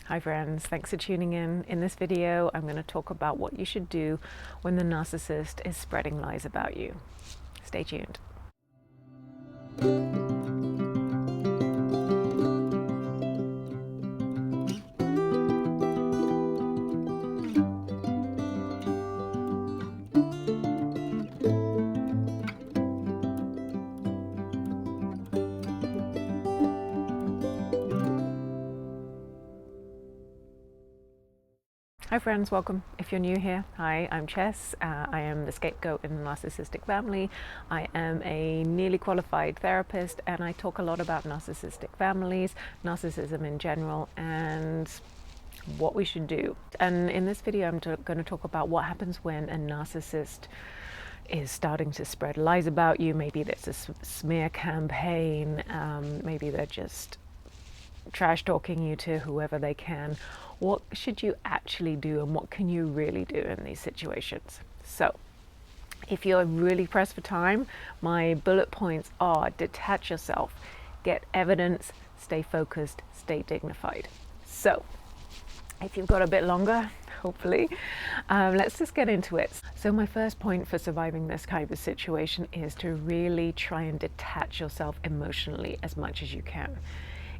Hi friends, thanks for tuning in. In this video, I'm going to talk about what you should do when the narcissist is spreading lies about you. Stay tuned. Hi friends, welcome. If you're new here, hi, I'm Chess. I am the scapegoat in the narcissistic family. I am a nearly qualified therapist and I talk a lot about narcissistic families, narcissism in general, and what we should do. And in this video, I'm going to talk about what happens when a narcissist is starting to spread lies about you. Maybe there's a smear campaign, maybe they're just trash talking you to whoever they can. What should you actually do and what can you really do in these situations? So if you're really pressed for time, my bullet points are: detach yourself, get evidence, stay focused, stay dignified. So if you've got a bit longer, hopefully, let's just get into it. So my first point for surviving this kind of situation is to really try and detach yourself emotionally as much as you can.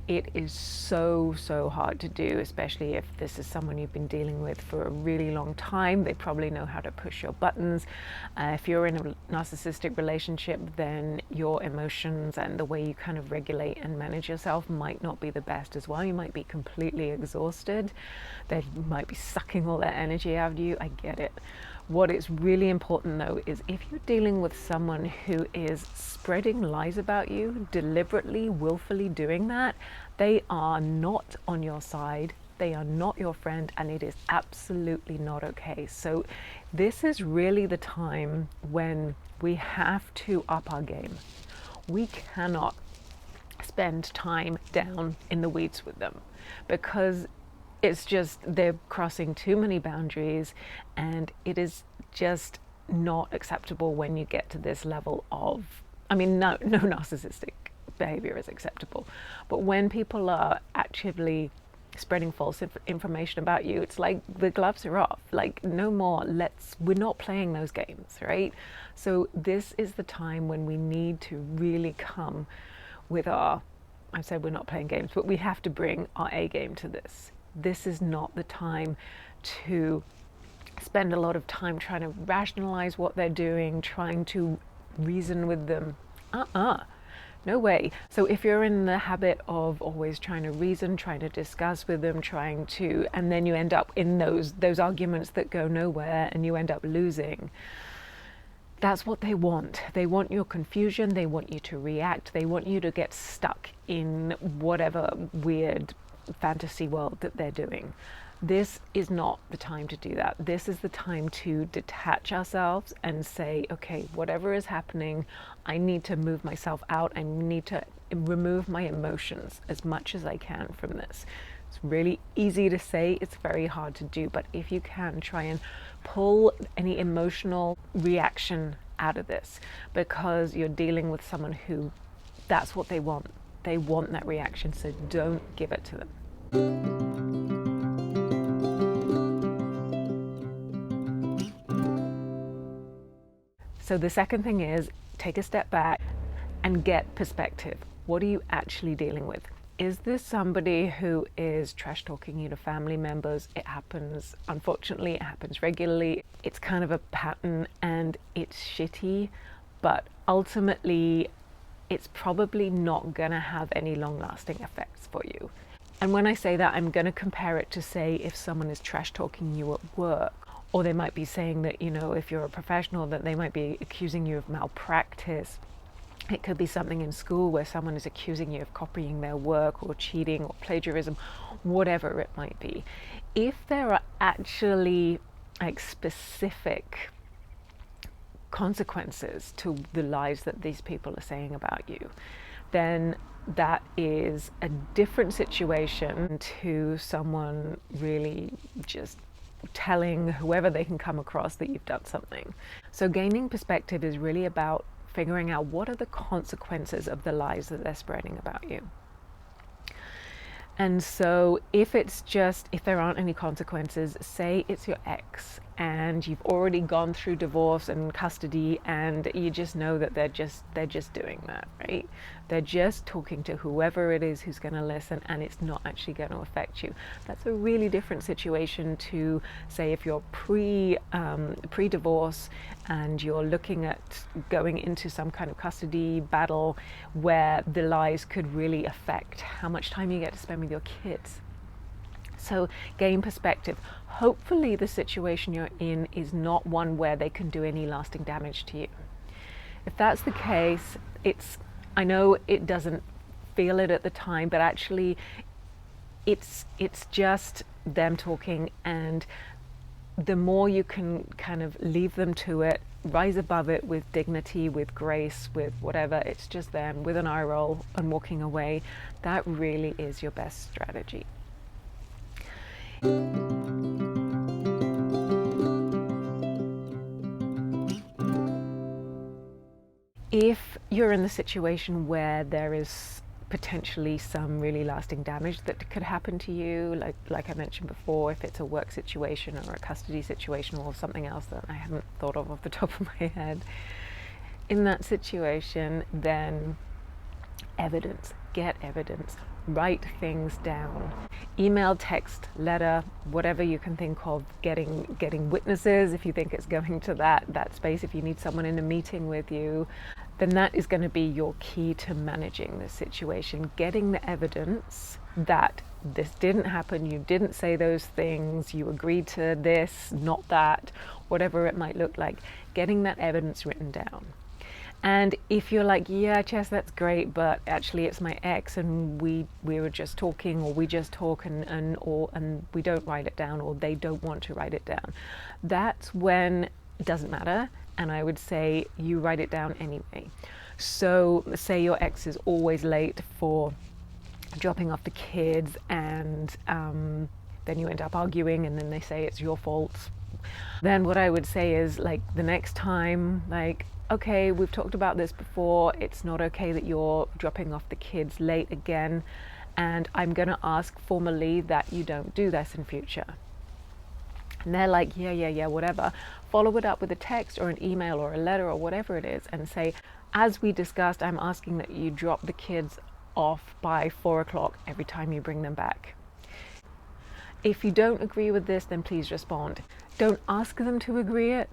It is so hard to do, especially if this is someone you've been dealing with for a really long time. They probably know how to push your buttons. If you're in a narcissistic relationship, then your emotions and the way you kind of regulate and manage yourself might not be the best as well. You might be completely exhausted. They might be sucking all that energy out of you. I get it. What is really important though is if you're dealing with someone who is spreading lies about you, deliberately, willfully doing that, they are not on your side, they are not your friend, and it is absolutely not okay. So this is really the time when we have to up our game. We cannot spend time down in the weeds with them because it's just they're crossing too many boundaries, and it is just not acceptable when you get to this level of, no narcissistic behavior is acceptable, but when people are actively spreading false information about you, it's like the gloves are off. Like, no more, we're not playing those games, right? So this is the time when we need to really come with I said we're not playing games, but we have to bring our A game to this. This is not the time to spend a lot of time trying to rationalize what they're doing, trying to reason with them. No way. So if you're in the habit of always trying to reason, trying to discuss with them, and then you end up in those arguments that go nowhere and you end up losing, that's what they want. They want your confusion, they want you to react, they want you to get stuck in whatever weird fantasy world that they're doing. This is not the time to do that. This is the time to detach ourselves and say, okay, whatever is happening, I need to move myself out. I need to remove my emotions as much as I can from this. It's really easy to say, it's very hard to do, but if you can, try and pull any emotional reaction out of this, because you're dealing with someone who, that's what they want. They want that reaction, so don't give it to them. So the second thing is take a step back and get perspective. What are you actually dealing with? Is this somebody who is trash talking you to family members? It happens, unfortunately, it happens regularly. It's kind of a pattern and it's shitty, but ultimately it's probably not gonna have any long-lasting effects for you. And when I say that, I'm gonna compare it to, say, if someone is trash talking you at work, or they might be saying that, if you're a professional, that they might be accusing you of malpractice. It could be something in school where someone is accusing you of copying their work or cheating or plagiarism, whatever it might be. If there are actually specific consequences to the lies that these people are saying about you, then that is a different situation to someone really just telling whoever they can come across that you've done something. So gaining perspective is really about figuring out what are the consequences of the lies that they're spreading about you. And so if there aren't any consequences, say it's your ex and you've already gone through divorce and custody, and you just know that they're just doing that, right? They're just talking to whoever it is who's going to listen, and it's not actually going to affect you. That's a really different situation to, say, if you're pre-divorce and you're looking at going into some kind of custody battle where the lies could really affect how much time you get to spend with your kids. So gain perspective. Hopefully the situation you're in is not one where they can do any lasting damage to you. If that's the case, I know it doesn't feel it at the time, but actually it's just them talking, and the more you can kind of leave them to it, rise above it with dignity, with grace, with whatever, it's just them with an eye roll and walking away, that really is your best strategy. If you're in the situation where there is potentially some really lasting damage that could happen to you, like I mentioned before, if it's a work situation or a custody situation or something else that I haven't thought of off the top of my head, in that situation, then evidence, get evidence, write things down, email, text, letter, whatever you can think of, getting witnesses if you think it's going to that space, if you need someone in a meeting with you, then that is going to be your key to managing this situation. Getting the evidence that this didn't happen, you didn't say those things, you agreed to this, not that, whatever it might look like, getting that evidence written down. And if you're like, yeah, Chess, that's great, but actually it's my ex and we were just talking, or we just talk and we don't write it down, or they don't want to write it down, that's when it doesn't matter. And I would say you write it down anyway. So say your ex is always late for dropping off the kids, and then you end up arguing, and then they say it's your fault. Then what I would say is, like, the next time, like, okay, we've talked about this before, it's not okay that you're dropping off the kids late again, and I'm going to ask formally that you don't do this in future. And they're like, yeah, whatever. Follow it up with a text or an email or a letter or whatever it is, and say, as we discussed, I'm asking that you drop the kids off by 4 o'clock every time you bring them back. If you don't agree with this, then please respond. Don't ask them to agree it.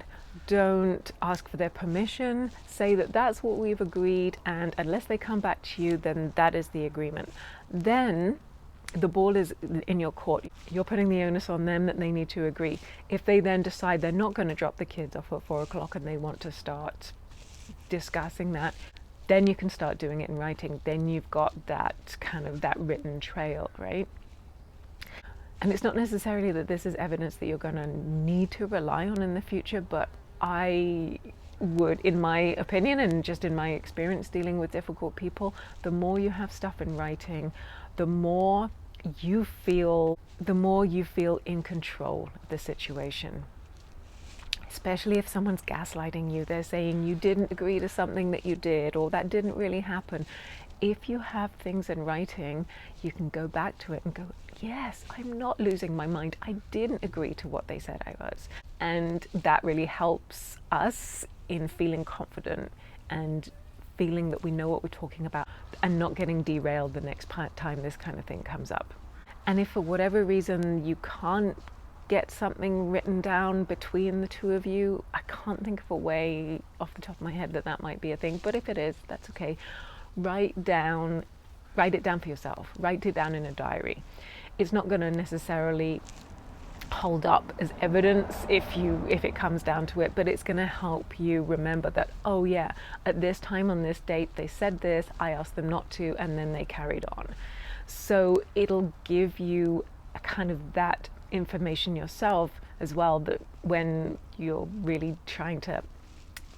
Don't ask for their permission. Say that that's what we've agreed, and unless they come back to you, then that is the agreement. Then the ball is in your court. You're putting the onus on them that they need to agree. If they then decide they're not going to drop the kids off at 4 o'clock and they want to start discussing that, then you can start doing it in writing. Then you've got that kind of that written trail, right? And it's not necessarily that this is evidence that you're going to need to rely on in the future, but I would, in my opinion and just in my experience dealing with difficult people, the more you have stuff in writing, the more you feel in control of the situation. Especially if someone's gaslighting you, they're saying you didn't agree to something that you did, or that didn't really happen. If you have things in writing, you can go back to it and go, yes, I'm not losing my mind. I didn't agree to what they said I was. And that really helps us in feeling confident and feeling that we know what we're talking about, and not getting derailed the next time this kind of thing comes up. And if for whatever reason you can't get something written down between the two of you, I can't think of a way off the top of my head that might be a thing, but if it is, that's okay. Write it down for yourself. Write it down in a diary. It's not going to necessarily hold up as evidence if it comes down to it, but it's going to help you remember that, oh yeah, at this time on this date they said this, I asked them not to, and then they carried on. So it'll give you a kind of that information yourself as well, that when you're really trying to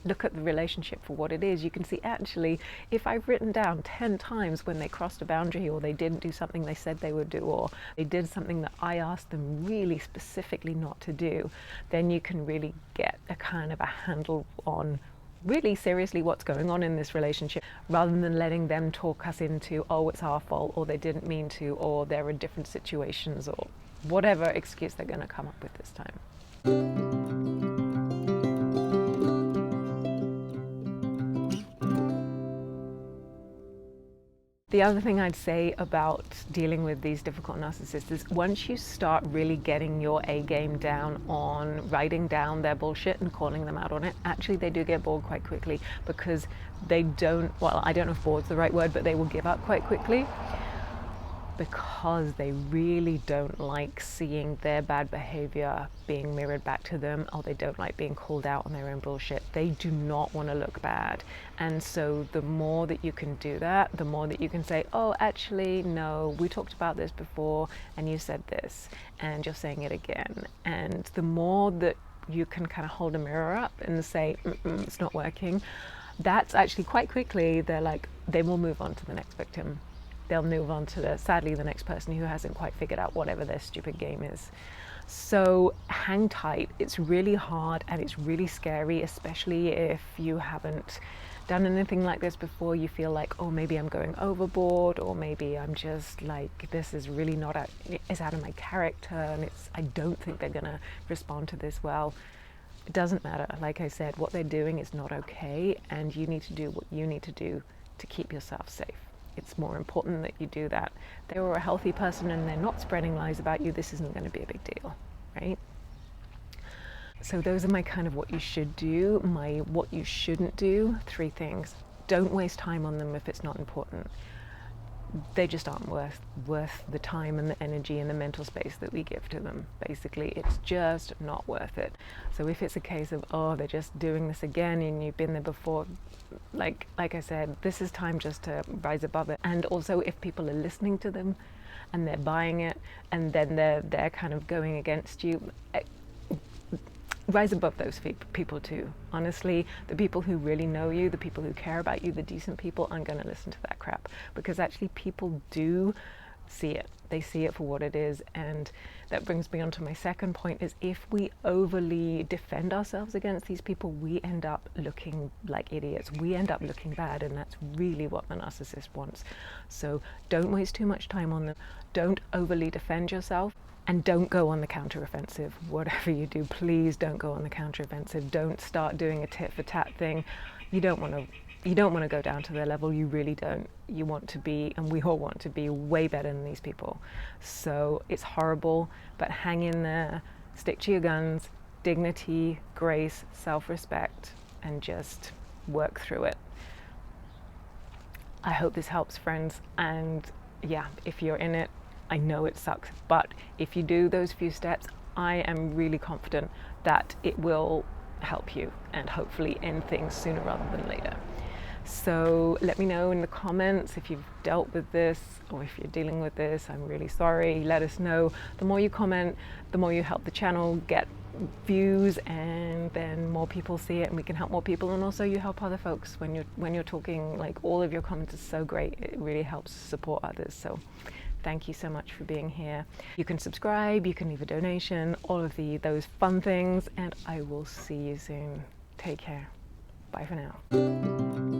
look at the relationship for what it is, you can see, actually, if I've written down 10 times when they crossed a boundary, or they didn't do something they said they would do, or they did something that I asked them really specifically not to do, then you can really get a kind of a handle on really seriously what's going on in this relationship, rather than letting them talk us into, oh, it's our fault, or they didn't mean to, or there are different situations, or whatever excuse they're going to come up with this time. The other thing I'd say about dealing with these difficult narcissists is once you start really getting your A game down on writing down their bullshit and calling them out on it, actually they do get bored quite quickly, because they don't, well, I don't know if bored's the right word, but they will give up quite quickly, because they really don't like seeing their bad behavior being mirrored back to them, or they don't like being called out on their own bullshit. They do not want to look bad. And so the more that you can do that, the more that you can say, oh, actually, no, we talked about this before and you said this and you're saying it again. And the more that you can kind of hold a mirror up and say, it's not working, that's actually quite quickly, they will move on to the next victim. They'll move on to sadly the next person who hasn't quite figured out whatever their stupid game is. So hang tight. It's really hard and it's really scary, especially if you haven't done anything like this before. You feel like, oh, maybe I'm going overboard, or maybe I'm just like, this is really not it's out of my character, and I don't think they're gonna respond to this well. It doesn't matter. Like I said, what they're doing is not okay, and you need to do what you need to do to keep yourself safe. It's more important that you do that. If they were a healthy person and they're not spreading lies about you, this isn't going to be a big deal, right? So those are my kind of what you should do, my what you shouldn't do. 3 things. Don't waste time on them if it's not important. They just aren't worth the time and the energy and the mental space that we give to them. Basically, it's just not worth it. So if it's a case of, oh, they're just doing this again and you've been there before, like I said, this is time just to rise above it. And also, if people are listening to them and they're buying it, and then they're kind of going against you, rise above those people too. Honestly, the people who really know you, the people who care about you, the decent people, aren't going to listen to that crap, because actually people do see it. They see it for what it is. And that brings me on to my second point, is if we overly defend ourselves against these people, we end up looking like idiots. We end up looking bad, and that's really what the narcissist wants. So don't waste too much time on them. Don't overly defend yourself. And don't go on the counteroffensive. Whatever you do, please don't go on the counteroffensive. Don't start doing a tit for tat thing. You don't want to go down to their level. You really don't. You want to be, and we all want to be, way better than these people. So it's horrible, but hang in there. Stick to your guns. Dignity, grace, self-respect, and just work through it. I hope this helps, friends. And yeah, if you're in it, I know it sucks, but if you do those few steps, I am really confident that it will help you and hopefully end things sooner rather than later. So let me know in the comments if you've dealt with this, or if you're dealing with this. I'm really sorry. Let us know. The more you comment, the more you help the channel get views, and then more people see it and we can help more people. And also you help other folks when you're talking. Like, all of your comments are so great. It really helps support others. So thank you so much for being here. You can subscribe, you can leave a donation, all of those fun things, and I will see you soon. Take care. Bye for now.